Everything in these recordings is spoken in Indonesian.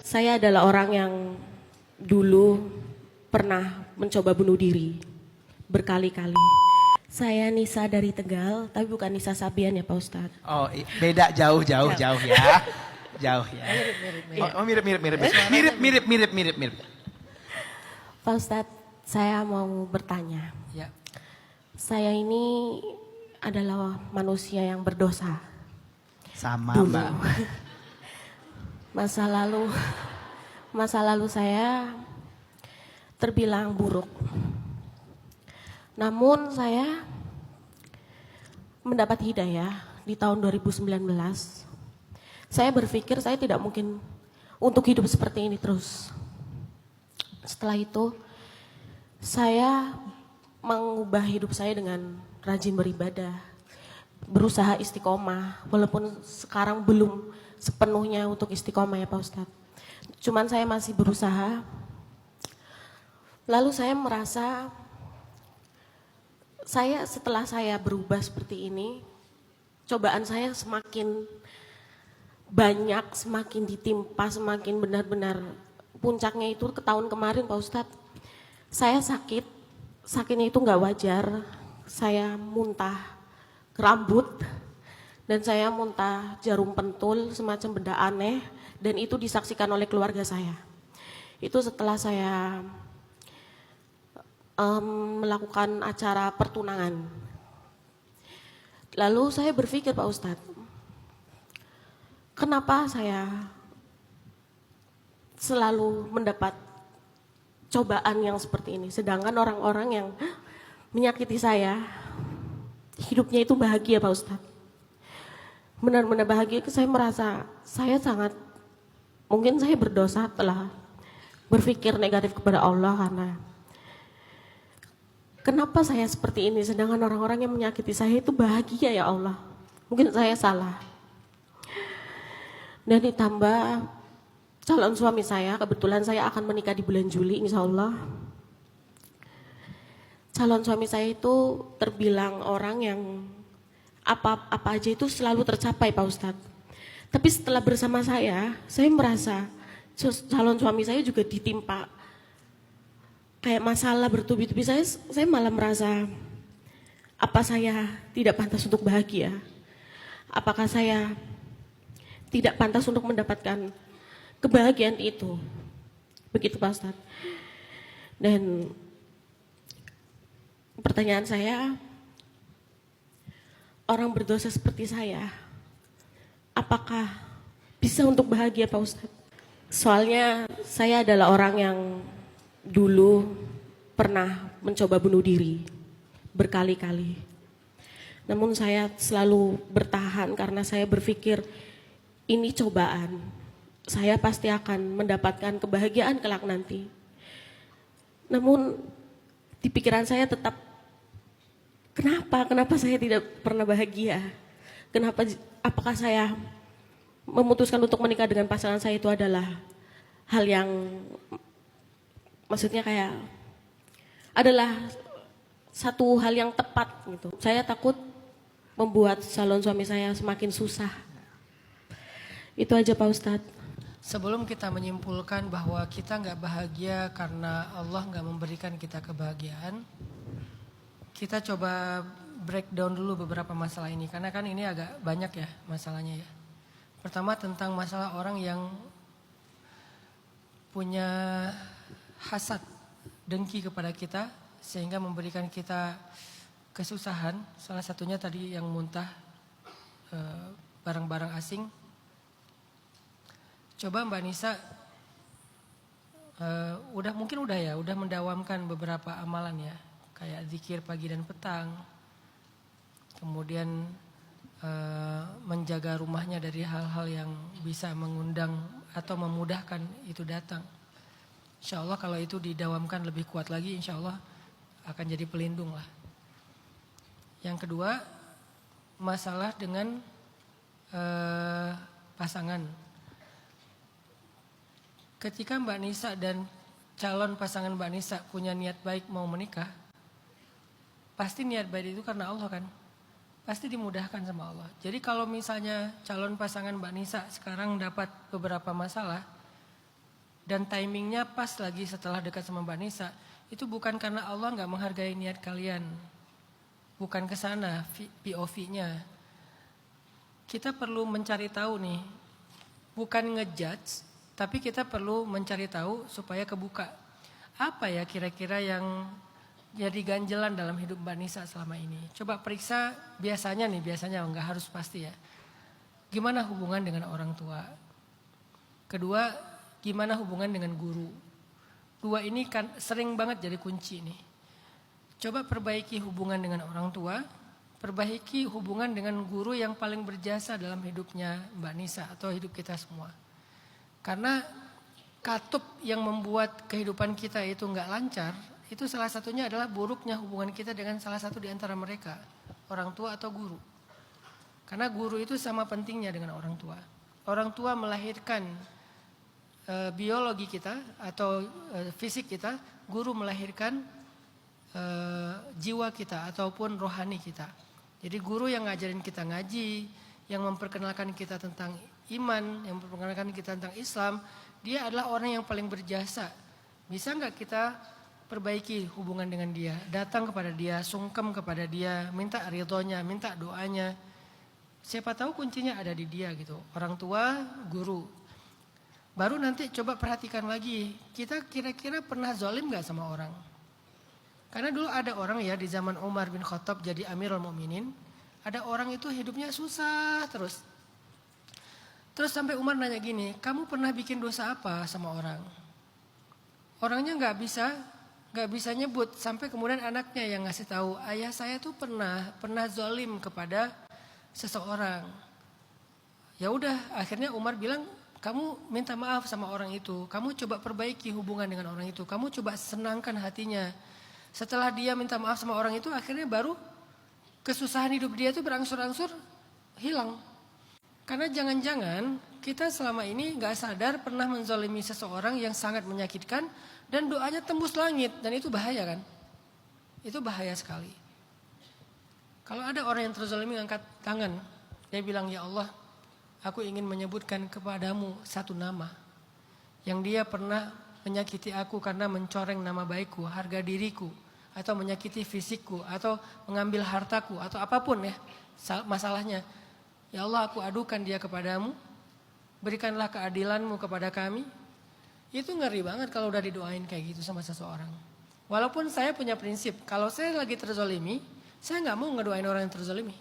Saya adalah orang yang dulu pernah mencoba bunuh diri berkali-kali. Saya Nisa dari Tegal, tapi bukan Nisa Sabian ya Pak Ustadz. Oh, beda jauh ya. Jauh ya. Oh, mirip. Pak Ustadz, saya mau bertanya. Ya. Saya ini adalah manusia yang berdosa. Sama, Dulu. Mbak. Masa lalu saya terbilang buruk. Namun saya mendapat hidayah di tahun 2019. Saya berpikir saya tidak mungkin untuk hidup seperti ini terus. Setelah itu saya mengubah hidup saya dengan rajin beribadah, berusaha istiqomah, walaupun sekarang belum sepenuhnya untuk istiqomah ya Pak Ustadz. Cuman saya masih berusaha. Lalu saya merasa setelah saya berubah seperti ini, cobaan saya semakin banyak, semakin ditimpa, semakin benar-benar puncaknya itu ke tahun kemarin Pak Ustadz. Saya sakitnya itu nggak wajar. Saya muntah rambut dan saya muntah jarum pentul, semacam benda aneh, dan itu disaksikan oleh keluarga saya. Itu setelah saya melakukan acara pertunangan. Lalu saya berpikir Pak Ustadz, kenapa saya selalu mendapat cobaan yang seperti ini, sedangkan orang-orang yang menyakiti saya, hidupnya itu bahagia Pak Ustadz. Benar-benar bahagia. Saya merasa mungkin saya berdosa telah berpikir negatif kepada Allah, karena kenapa saya seperti ini sedangkan orang-orang yang menyakiti saya itu bahagia ya Allah. Mungkin saya salah. Dan ditambah calon suami saya, kebetulan saya akan menikah di bulan Juli insya Allah. Calon suami saya itu terbilang orang yang apa aja itu selalu tercapai Pak Ustadz. Tapi setelah bersama saya merasa calon suami saya juga ditimpa kayak masalah bertubi-tubi. Saya malah merasa apa saya tidak pantas untuk bahagia? Apakah saya tidak pantas untuk mendapatkan kebahagiaan itu? Begitu Pak Ustadz. Dan pertanyaan saya, orang berdosa seperti saya, apakah bisa untuk bahagia Pak Ustadz? Soalnya saya adalah orang yang dulu pernah mencoba bunuh diri berkali-kali. Namun saya selalu bertahan karena saya berpikir ini cobaan. Saya pasti akan mendapatkan kebahagiaan kelak nanti. Namun di pikiran saya tetap, Kenapa saya tidak pernah bahagia? Apakah saya memutuskan untuk menikah dengan pasangan saya itu adalah hal yang maksudnya kayak adalah satu hal yang tepat gitu. Saya takut membuat calon suami saya semakin susah. Itu aja Pak Ustadz. Sebelum kita menyimpulkan bahwa kita nggak bahagia karena Allah nggak memberikan kita kebahagiaan, kita coba breakdown dulu beberapa masalah ini, karena kan ini agak banyak ya masalahnya ya. Pertama tentang masalah orang yang punya hasad, dengki kepada kita sehingga memberikan kita kesusahan. Salah satunya tadi yang muntah barang-barang asing. Coba Mbak Nisa udah mendawamkan beberapa amalan ya. Kayak zikir pagi dan petang, kemudian menjaga rumahnya dari hal-hal yang bisa mengundang atau memudahkan itu datang. Insya Allah kalau itu didawamkan lebih kuat lagi, insya Allah akan jadi pelindung lah. Yang kedua, masalah dengan pasangan. Ketika Mbak Nisa dan calon pasangan Mbak Nisa punya niat baik mau menikah, pasti niat baik itu karena Allah kan. Pasti dimudahkan sama Allah. Jadi kalau misalnya calon pasangan Mbak Nisa sekarang dapat beberapa masalah, dan timingnya pas lagi setelah dekat sama Mbak Nisa, itu bukan karena Allah nggak menghargai niat kalian. Bukan ke sana POV-nya. Kita perlu mencari tahu nih, bukan ngejudge, tapi kita perlu mencari tahu supaya kebuka. Apa ya kira-kira yang jadi ganjelan dalam hidup Mbak Nisa selama ini? Coba periksa biasanya nggak harus pasti ya. Gimana hubungan dengan orang tua? Kedua, gimana hubungan dengan guru? Dua ini kan sering banget jadi kunci nih. Coba perbaiki hubungan dengan orang tua, perbaiki hubungan dengan guru yang paling berjasa dalam hidupnya Mbak Nisa atau hidup kita semua. Karena katup yang membuat kehidupan kita itu nggak lancar, itu salah satunya adalah buruknya hubungan kita dengan salah satu di antara mereka, orang tua atau guru. Karena guru itu sama pentingnya dengan orang tua. Orang tua melahirkan biologi kita atau fisik kita, guru melahirkan jiwa kita ataupun rohani kita. Jadi guru yang ngajarin kita ngaji, yang memperkenalkan kita tentang iman, yang memperkenalkan kita tentang Islam, dia adalah orang yang paling berjasa. Bisa nggak kita perbaiki hubungan dengan dia, datang kepada dia, sungkem kepada dia, minta ridhonya, minta doanya. Siapa tahu kuncinya ada di dia gitu. Orang tua, guru. Baru nanti coba perhatikan lagi, kita kira-kira pernah zalim gak sama orang? Karena dulu ada orang ya di zaman Umar bin Khattab jadi Amirul Mukminin, ada orang itu hidupnya susah terus. Terus sampai Umar nanya gini, kamu pernah bikin dosa apa sama orang? Orangnya gak bisa nyebut, sampai kemudian anaknya yang ngasih tahu, ayah saya tuh pernah zalim kepada seseorang. Ya udah, akhirnya Umar bilang, kamu minta maaf sama orang itu, kamu coba perbaiki hubungan dengan orang itu, kamu coba senangkan hatinya. Setelah dia minta maaf sama orang itu, akhirnya baru kesusahan hidup dia itu berangsur-angsur hilang. Karena jangan-jangan kita selama ini gak sadar pernah menzalimi seseorang yang sangat menyakitkan dan doanya tembus langit, dan itu bahaya kan? Itu bahaya sekali. Kalau ada orang yang terzalimi angkat tangan, dia bilang, ya Allah, aku ingin menyebutkan kepadamu satu nama yang dia pernah menyakiti aku karena mencoreng nama baikku, harga diriku, atau menyakiti fisikku, atau mengambil hartaku, atau apapun ya masalahnya. Ya Allah, aku adukan dia kepadamu, berikanlah keadilanmu kepada kami. Itu ngeri banget kalau udah didoain kayak gitu sama seseorang. Walaupun saya punya prinsip, kalau saya lagi terzalimi, saya gak mau ngedoain orang yang terzalimi.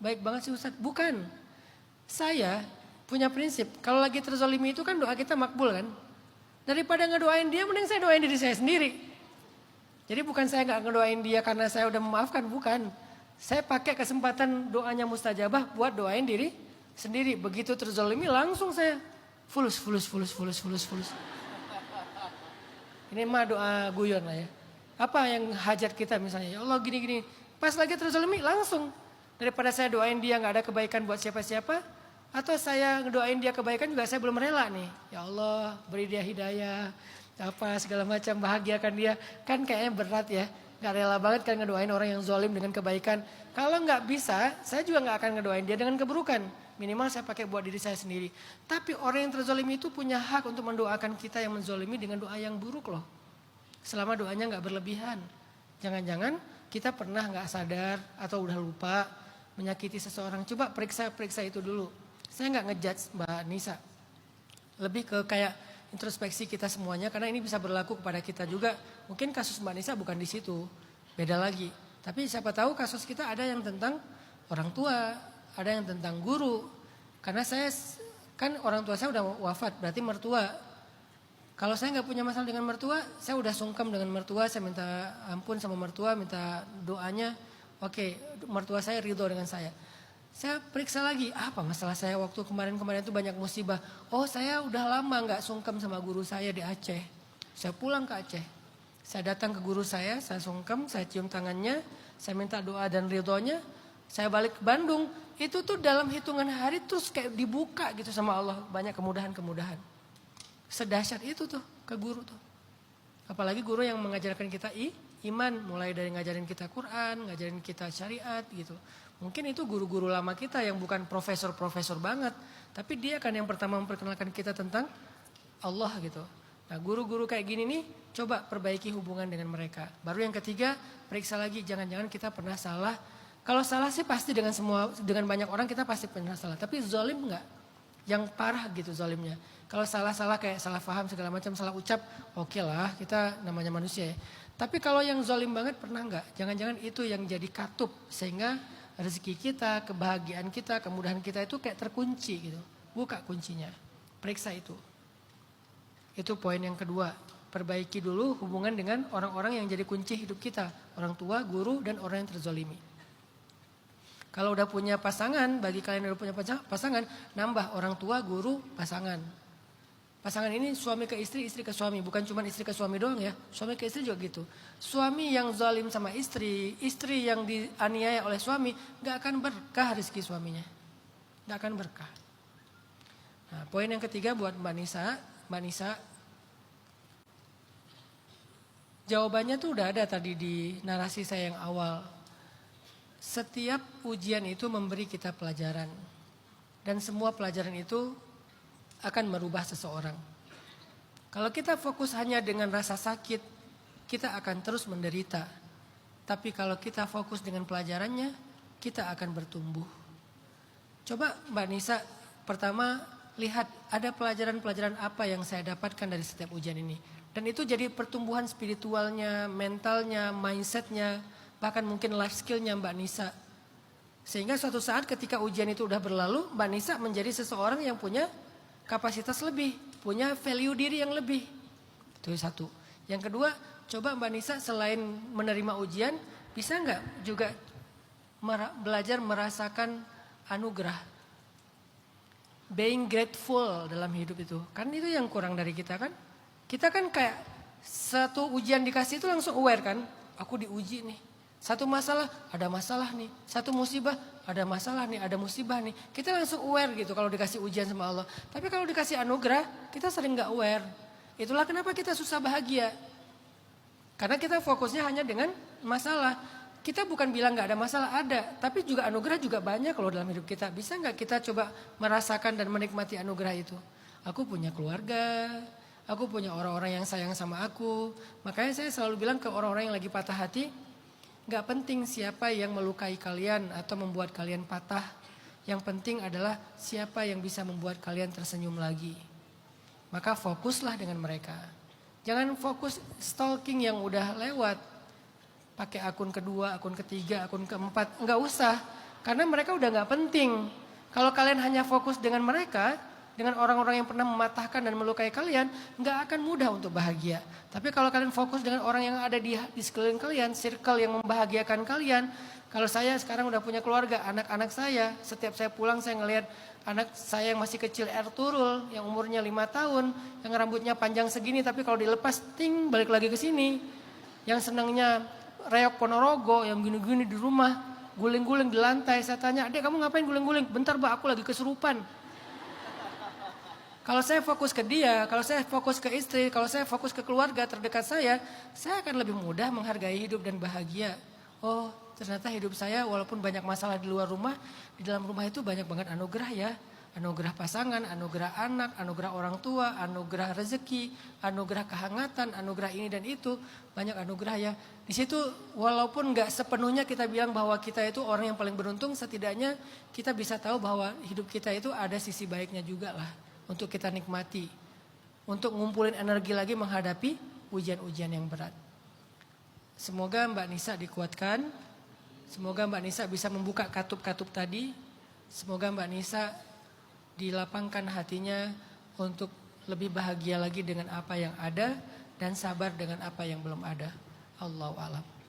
Baik banget sih Ustaz. Bukan. Saya punya prinsip. Kalau lagi terzalimi itu kan doa kita makbul kan. Daripada ngedoain dia, mending saya doain diri saya sendiri. Jadi bukan saya gak ngedoain dia karena saya udah memaafkan. Bukan. Saya pakai kesempatan doanya mustajabah buat doain diri sendiri. Begitu terzalimi langsung saya fulus. Ini mah doa guyon lah ya. Apa yang hajat kita misalnya, ya Allah gini-gini. Pas lagi terzalimi langsung. Daripada saya doain dia gak ada kebaikan buat siapa-siapa. Atau saya ngedoain dia kebaikan juga saya belum rela nih. Ya Allah beri dia hidayah. Apa segala macam, bahagiakan dia. Kan kayaknya berat ya. Gak rela banget kan ngedoain orang yang zalim dengan kebaikan. Kalau gak bisa, saya juga gak akan ngedoain dia dengan keburukan. Minimal saya pakai buat diri saya sendiri. Tapi orang yang terzalimi itu punya hak untuk mendoakan kita yang menzalimi dengan doa yang buruk loh. Selama doanya gak berlebihan. Jangan-jangan kita pernah gak sadar atau udah lupa menyakiti seseorang. Coba periksa itu dulu. Saya gak ngejudge Mbak Nisa. Lebih ke kayak introspeksi kita semuanya. Karena ini bisa berlaku kepada kita juga. Mungkin kasus Mbak Nisa bukan di situ. Beda lagi. Tapi siapa tahu kasus kita ada yang tentang orang tua. Ada yang tentang guru. Karena saya kan orang tua saya udah wafat. Berarti mertua. Kalau saya nggak punya masalah dengan mertua, saya udah sungkem dengan mertua, saya minta ampun sama mertua, minta doanya. Oke, mertua saya ridho dengan saya. Saya periksa lagi, apa masalah saya waktu kemarin-kemarin itu banyak musibah. Oh, saya udah lama nggak sungkem sama guru saya di Aceh. Saya pulang ke Aceh. Saya datang ke guru saya sungkem, saya cium tangannya, saya minta doa dan ridhonya. Saya balik ke Bandung, itu tuh dalam hitungan hari terus kayak dibuka gitu sama Allah, banyak kemudahan-kemudahan. Sedahsyat itu tuh ke guru tuh. Apalagi guru yang mengajarkan kita iman. Mulai dari ngajarin kita Quran, ngajarin kita syariat gitu. Mungkin itu guru-guru lama kita yang bukan profesor-profesor banget. Tapi dia kan yang pertama memperkenalkan kita tentang Allah gitu. Nah guru-guru kayak gini nih coba perbaiki hubungan dengan mereka. Baru yang ketiga periksa lagi jangan-jangan kita pernah salah. Kalau salah sih pasti dengan banyak orang kita pasti pernah salah. Tapi zolim enggak? Yang parah gitu zolimnya. Kalau salah-salah kayak salah paham segala macam, salah ucap, oke lah kita namanya manusia ya. Tapi kalau yang zolim banget pernah enggak? Jangan-jangan itu yang jadi katup sehingga rezeki kita, kebahagiaan kita, kemudahan kita itu kayak terkunci gitu. Buka kuncinya, periksa itu. Itu poin yang kedua. Perbaiki dulu hubungan dengan orang-orang yang jadi kunci hidup kita. Orang tua, guru, dan orang yang terzolimi. Kalau udah punya pasangan, bagi kalian yang udah punya pasangan, nambah orang tua, guru, pasangan. Pasangan ini suami ke istri, istri ke suami. Bukan cuma istri ke suami doang ya. Suami ke istri juga gitu. Suami yang zalim sama istri, istri yang dianiaya oleh suami, gak akan berkah rezeki suaminya. Gak akan berkah. Nah, poin yang ketiga buat Mbak Nisa, jawabannya tuh udah ada tadi di narasi saya yang awal. Setiap ujian itu memberi kita pelajaran. Dan semua pelajaran itu akan merubah seseorang. Kalau kita fokus hanya dengan rasa sakit, kita akan terus menderita. Tapi kalau kita fokus dengan pelajarannya, kita akan bertumbuh. Coba Mbak Nisa, pertama lihat ada pelajaran-pelajaran apa yang saya dapatkan dari setiap ujian ini. Dan itu jadi pertumbuhan spiritualnya, mentalnya, mindsetnya, bahkan mungkin life skillnya Mbak Nisa. Sehingga suatu saat ketika ujian itu udah berlalu, Mbak Nisa menjadi seseorang yang punya kapasitas lebih, punya value diri yang lebih. Itu satu. Yang kedua, coba Mbak Nisa selain menerima ujian, bisa nggak juga belajar merasakan anugerah. Being grateful dalam hidup itu. Kan itu yang kurang dari kita kan. Kita kan kayak satu ujian dikasih itu langsung aware kan. Aku diuji nih. Satu masalah, ada masalah nih. Satu musibah, ada masalah nih, ada musibah nih. Kita langsung aware gitu kalau dikasih ujian sama Allah. Tapi kalau dikasih anugerah, kita sering gak aware. Itulah kenapa kita susah bahagia. Karena kita fokusnya hanya dengan masalah. Kita bukan bilang gak ada masalah, ada. Tapi juga anugerah juga banyak loh dalam hidup kita. Bisa gak kita coba merasakan dan menikmati anugerah itu? Aku punya keluarga, aku punya orang-orang yang sayang sama aku. Makanya saya selalu bilang ke orang-orang yang lagi patah hati, gak penting siapa yang melukai kalian atau membuat kalian patah. Yang penting adalah siapa yang bisa membuat kalian tersenyum lagi. Maka fokuslah dengan mereka. Jangan fokus stalking yang udah lewat. Pakai akun kedua, akun ketiga, akun keempat. Enggak usah. Karena mereka udah gak penting. Kalau kalian hanya fokus dengan mereka, dengan orang-orang yang pernah mematahkan dan melukai kalian, nggak akan mudah untuk bahagia. Tapi kalau kalian fokus dengan orang yang ada di sekeliling kalian, circle yang membahagiakan kalian. Kalau saya sekarang udah punya keluarga, anak-anak saya, setiap saya pulang saya ngelihat anak saya yang masih kecil Ertuğrul, yang umurnya 5 tahun, yang rambutnya panjang segini, tapi kalau dilepas, ting, balik lagi ke sini. Yang senangnya reok Ponorogo, yang gini-gini di rumah, guling-guling di lantai. Saya tanya, "Adek, kamu ngapain guling-guling?" "Bentar, Mbak, aku lagi kesurupan." Kalau saya fokus ke dia, kalau saya fokus ke istri, kalau saya fokus ke keluarga terdekat saya akan lebih mudah menghargai hidup dan bahagia. Oh, ternyata hidup saya walaupun banyak masalah di luar rumah, di dalam rumah itu banyak banget anugerah ya. Anugerah pasangan, anugerah anak, anugerah orang tua, anugerah rezeki, anugerah kehangatan, anugerah ini dan itu. Banyak anugerah ya. Di situ walaupun gak sepenuhnya kita bilang bahwa kita itu orang yang paling beruntung, setidaknya kita bisa tahu bahwa hidup kita itu ada sisi baiknya juga lah. Untuk kita nikmati. Untuk ngumpulin energi lagi menghadapi ujian-ujian yang berat. Semoga Mbak Nisa dikuatkan. Semoga Mbak Nisa bisa membuka katup-katup tadi. Semoga Mbak Nisa dilapangkan hatinya untuk lebih bahagia lagi dengan apa yang ada. Dan sabar dengan apa yang belum ada. Allahu a'lam.